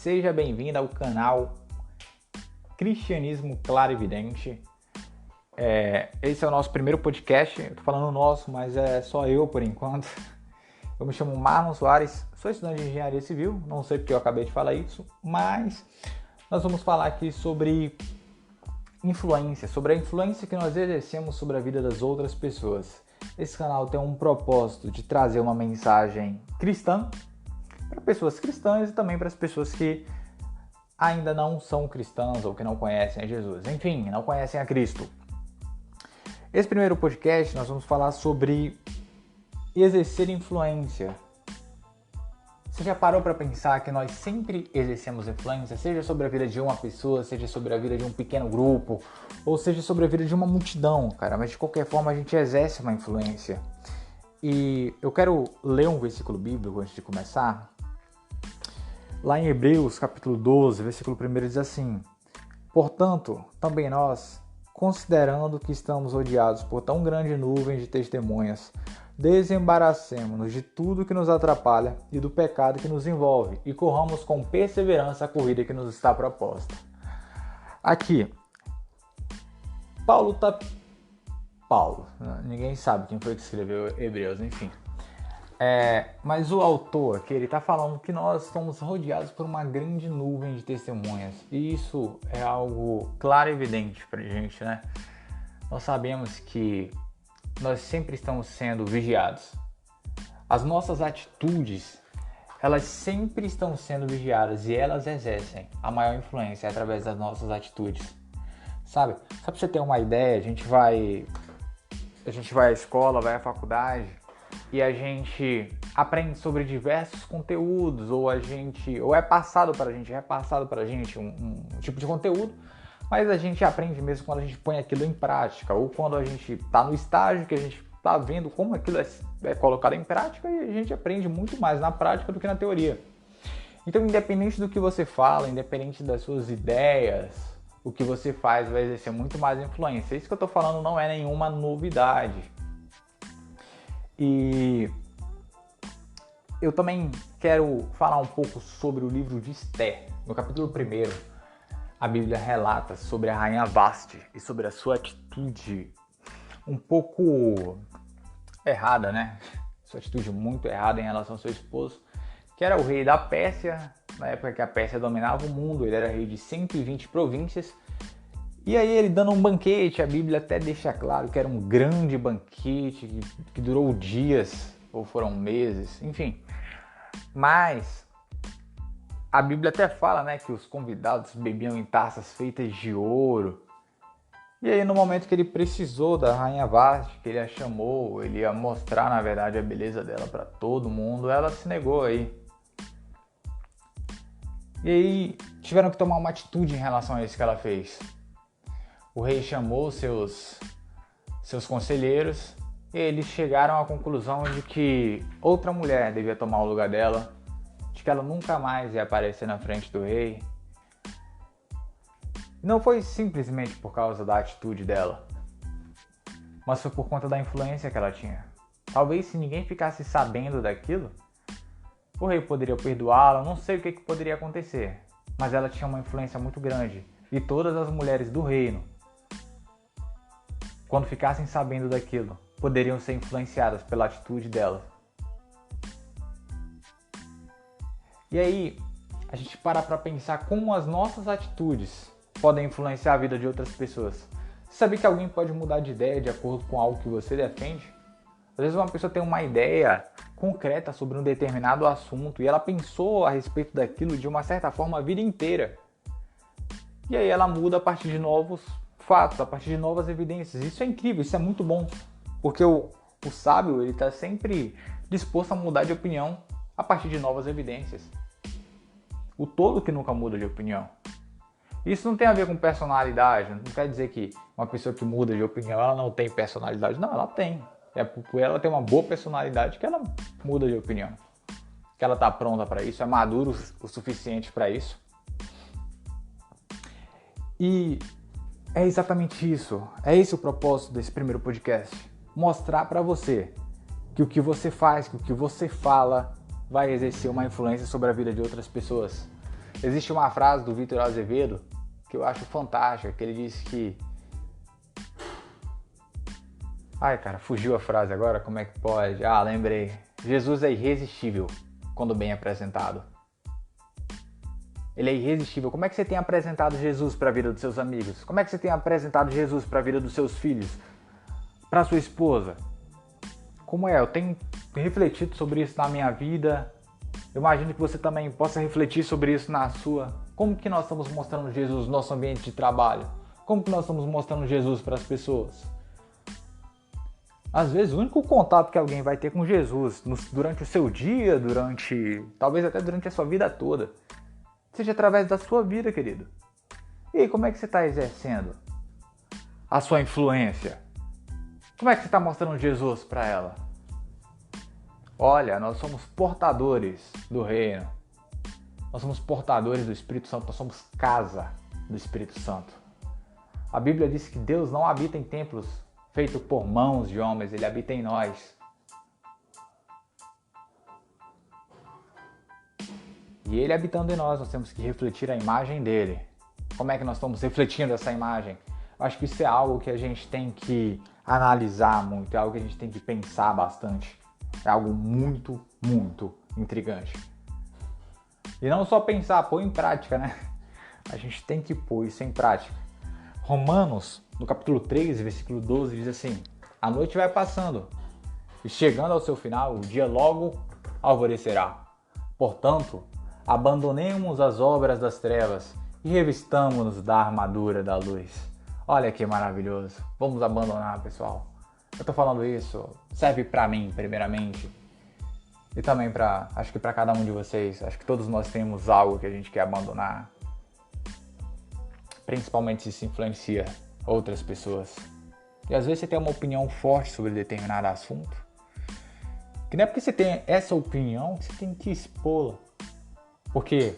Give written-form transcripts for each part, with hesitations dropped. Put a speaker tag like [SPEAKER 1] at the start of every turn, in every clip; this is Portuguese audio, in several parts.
[SPEAKER 1] seja bem-vindo ao canal Cristianismo Clarividente. Esse é o nosso primeiro podcast, eu tô falando nosso, mas é só eu por enquanto. Eu me chamo Marlon Soares, sou estudante de Engenharia Civil, não sei porque eu acabei de falar isso, mas nós vamos falar aqui sobre influência, sobre a influência que nós exercemos sobre a vida das outras pessoas. Esse canal tem um propósito de trazer uma mensagem cristã para pessoas cristãs e também para as pessoas que ainda não são cristãs ou que não conhecem a Jesus. Enfim, não conhecem a Cristo. Esse primeiro podcast nós vamos falar sobre exercer influência. Você já parou para pensar que nós sempre exercemos influência, seja sobre a vida de uma pessoa, seja sobre a vida de um pequeno grupo, ou seja sobre a vida de uma multidão, cara, mas de qualquer forma a gente exerce uma influência. E eu quero ler um versículo bíblico antes de começar. Lá em Hebreus, capítulo 12, versículo 1 diz assim: portanto, também nós, considerando que estamos rodeados por tão grande nuvem de testemunhas, desembaracemo-nos de tudo que nos atrapalha e do pecado que nos envolve e corramos com perseverança a corrida que nos está proposta. Aqui, Paulo, ninguém sabe quem foi que escreveu Hebreus, enfim. Mas o autor aqui, ele está falando que nós estamos rodeados por uma grande nuvem de testemunhas. E isso é algo claro e evidente para a gente, né? Nós sabemos que nós sempre estamos sendo vigiados. As nossas atitudes, elas sempre estão sendo vigiadas e elas exercem a maior influência através das nossas atitudes. Sabe? Só para você ter uma ideia, a gente vai à escola, vai à faculdade e a gente aprende sobre diversos conteúdos, ou é passado para a gente um tipo de conteúdo, mas a gente aprende mesmo quando a gente põe aquilo em prática, ou quando a gente está no estágio que a gente está vendo como aquilo é colocado em prática, e a gente aprende muito mais na prática do que na teoria. Então, independente do que você fala, independente das suas ideias, o que você faz vai exercer muito mais influência. Isso que eu estou falando não é nenhuma novidade. E eu também quero falar um pouco sobre o livro de Esther. No capítulo 1, a Bíblia relata sobre a rainha Vasti e sobre a sua atitude um pouco errada, né? Sua atitude muito errada em relação ao seu esposo, que era o rei da Pérsia, na época que a Pérsia dominava o mundo. Ele era rei de 120 províncias. E aí ele dando um banquete, a Bíblia até deixa claro que era um grande banquete que durou dias, ou foram meses, enfim. Mas a Bíblia até fala, né, que os convidados bebiam em taças feitas de ouro. E aí no momento que ele precisou da rainha Vasti, que ele a chamou, ele ia mostrar na verdade a beleza dela para todo mundo, ela se negou aí. E aí tiveram que tomar uma atitude em relação a isso que ela fez. O rei chamou seus conselheiros e eles chegaram à conclusão de que outra mulher devia tomar o lugar dela, de que ela nunca mais ia aparecer na frente do rei. Não foi simplesmente por causa da atitude dela, mas foi por conta da influência que ela tinha. Talvez se ninguém ficasse sabendo daquilo, o rei poderia perdoá-la, não sei o que poderia acontecer, mas ela tinha uma influência muito grande e todas as mulheres do reino, quando ficassem sabendo daquilo, poderiam ser influenciadas pela atitude dela. E aí, a gente para pensar como as nossas atitudes podem influenciar a vida de outras pessoas. Você sabia que alguém pode mudar de ideia de acordo com algo que você defende? Às vezes uma pessoa tem uma ideia concreta sobre um determinado assunto e ela pensou a respeito daquilo de uma certa forma a vida inteira. E aí ela muda a partir de novos fatos, a partir de novas evidências. Isso é incrível, isso é muito bom, porque o sábio ele está sempre disposto a mudar de opinião a partir de novas evidências. O tolo que nunca muda de opinião. Isso não tem a ver com personalidade, não quer dizer que uma pessoa que muda de opinião ela não tem personalidade. Não, ela tem. É por ela ter uma boa personalidade que ela muda de opinião. Que ela está pronta para isso, é maduro o suficiente para isso. E é exatamente isso. É esse o propósito desse primeiro podcast. Mostrar para você que o que você faz, que o que você fala vai exercer uma influência sobre a vida de outras pessoas. Existe uma frase do Vitor Azevedo que eu acho fantástica, que ele disse que... Ai, cara, fugiu a frase agora, como é que pode? Ah, lembrei. Jesus é irresistível quando bem apresentado. Ele é irresistível. Como é que você tem apresentado Jesus para a vida dos seus amigos? Como é que você tem apresentado Jesus para a vida dos seus filhos? Para sua esposa? Como é? Eu tenho refletido sobre isso na minha vida. Eu imagino que você também possa refletir sobre isso na sua. Como que nós estamos mostrando Jesus no nosso ambiente de trabalho? Como que nós estamos mostrando Jesus para as pessoas? Às vezes o único contato que alguém vai ter com Jesus durante o seu dia, talvez até durante a sua vida toda, seja através da sua vida, querido. E aí, como é que você está exercendo a sua influência? Como é que você está mostrando Jesus para ela? Olha, nós somos portadores do reino. Nós somos portadores do Espírito Santo. Nós somos casa do Espírito Santo. A Bíblia diz que Deus não habita em templos feitos por mãos de homens. Ele habita em nós. E Ele habitando em nós temos que refletir a imagem dEle. Como é que nós estamos refletindo essa imagem? Eu acho que isso é algo que a gente tem que analisar muito. É algo que a gente tem que pensar bastante. É algo muito, muito intrigante. E não só pensar, pôr em prática, né? A gente tem que pôr isso em prática. Romanos, no capítulo 3, versículo 12, diz assim: a noite vai passando, e chegando ao seu final, o dia logo alvorecerá. Portanto, abandonemos as obras das trevas e revistamo-nos da armadura da luz. Olha que maravilhoso. Vamos abandonar, pessoal. Eu tô falando isso, serve pra mim, primeiramente. E também acho que pra cada um de vocês. Acho que todos nós temos algo que a gente quer abandonar. Principalmente se isso influencia outras pessoas. E às vezes você tem uma opinião forte sobre determinado assunto. Que não é porque você tem essa opinião que você tem que expô-la. Porque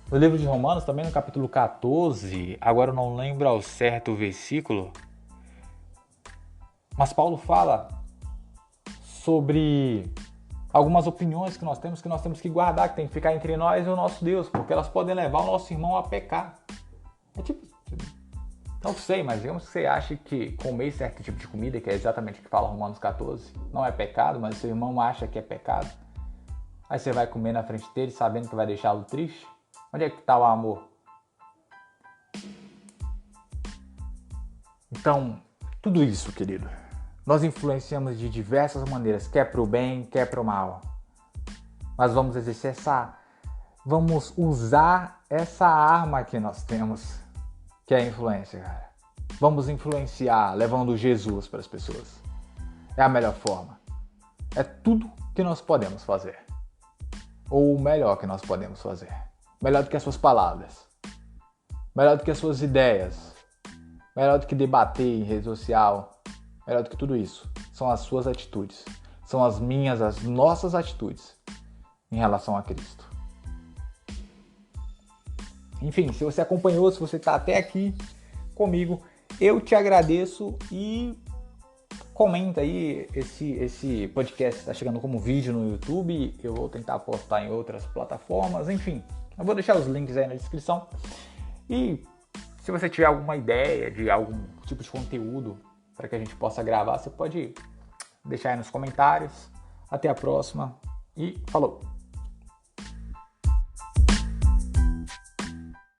[SPEAKER 1] no livro de Romanos, também no capítulo 14, agora eu não lembro ao certo o versículo, mas Paulo fala sobre algumas opiniões que nós temos que guardar, que tem que ficar entre nós e o nosso Deus, porque elas podem levar o nosso irmão a pecar. É tipo, não sei, mas digamos que você acha que comer certo tipo de comida, que é exatamente o que fala Romanos 14, não é pecado, mas seu irmão acha que é pecado. Aí você vai comer na frente dele sabendo que vai deixá-lo triste. Onde é que está o amor? Então, tudo isso, querido, nós influenciamos de diversas maneiras, quer para o bem, quer para o mal. Mas vamos vamos usar essa arma que nós temos, que é a influência, cara. Vamos influenciar, levando Jesus para as pessoas. É a melhor forma. É tudo que nós podemos fazer. Ou o melhor que nós podemos fazer. Melhor do que as suas palavras. Melhor do que as suas ideias. Melhor do que debater em rede social. Melhor do que tudo isso. São as suas atitudes. São as nossas atitudes em relação a Cristo. Enfim, se você acompanhou, se você está até aqui comigo, eu te agradeço e comenta aí, esse podcast está chegando como vídeo no YouTube, eu vou tentar postar em outras plataformas, enfim, eu vou deixar os links aí na descrição. E se você tiver alguma ideia de algum tipo de conteúdo para que a gente possa gravar, você pode deixar aí nos comentários. Até a próxima e falou!